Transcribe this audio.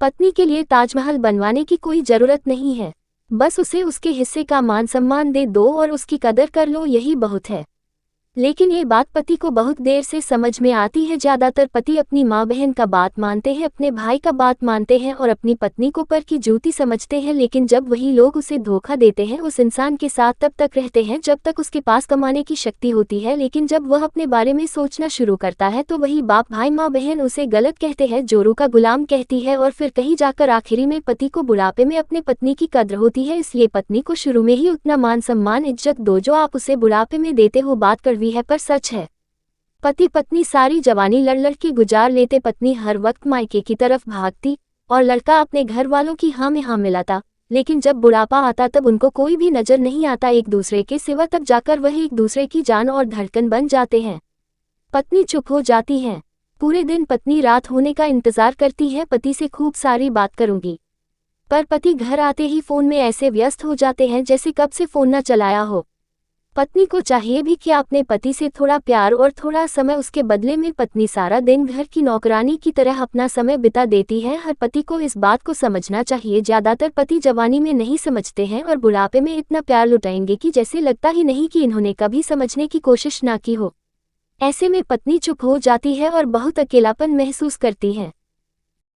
पत्नी के लिए ताजमहल बनवाने की कोई जरूरत नहीं है। बस उसे उसके हिस्से का मान सम्मान दे दो और उसकी कदर कर लो, यही बहुत है। लेकिन ये बात पति को बहुत देर से समझ में आती है। ज्यादातर पति अपनी माँ बहन का बात मानते हैं, अपने भाई का बात मानते हैं और अपनी पत्नी को पर की जूती समझते हैं। लेकिन जब वही लोग उसे धोखा देते हैं, उस इंसान के साथ तब तक रहते हैं जब तक उसके पास कमाने की शक्ति होती है। लेकिन जब वह अपने बारे में सोचना शुरू करता है तो वही बाप भाई माँ बहन उसे गलत कहते हैं, जोरू का गुलाम कहती है और फिर कहीं जाकर आखिरी में पति को बुढ़ापे में अपने पत्नी की कद्र होती है। इसलिए पत्नी को शुरू में ही उतना मान सम्मान इज्जत दो जो आप उसे बुढ़ापे में देते हो। बात कड़वी है पर सच है। पति पत्नी सारी जवानी लड़ लड़ के गुजार लेते। पत्नी हर वक्त मायके की तरफ भागती और लड़का अपने घर वालों की हाँ में हाँ मिलाता। लेकिन जब बुढ़ापा आता तब उनको कोई भी नजर नहीं आता एक दूसरे के सिवा। तब जाकर वह एक दूसरे की जान और धड़कन बन जाते हैं। पत्नी चुप हो जाती है। पूरे दिन पत्नी रात होने का इंतजार करती है, पति से खूब सारी बात करूंगी। पर पति घर आते ही फोन में ऐसे व्यस्त हो जाते हैं जैसे कब से फोन न चलाया हो। पत्नी को चाहिए भी कि अपने पति से थोड़ा प्यार और थोड़ा समय, उसके बदले में पत्नी सारा दिन घर की नौकरानी की तरह अपना समय बिता देती है। हर पति को इस बात को समझना चाहिए। ज्यादातर पति जवानी में नहीं समझते हैं और बुढ़ापे में इतना प्यार लुटाएंगे कि जैसे लगता ही नहीं कि इन्होंने कभी समझने की कोशिश ना की हो। ऐसे में पत्नी चुप हो जाती है और बहुत अकेलापन महसूस करती है।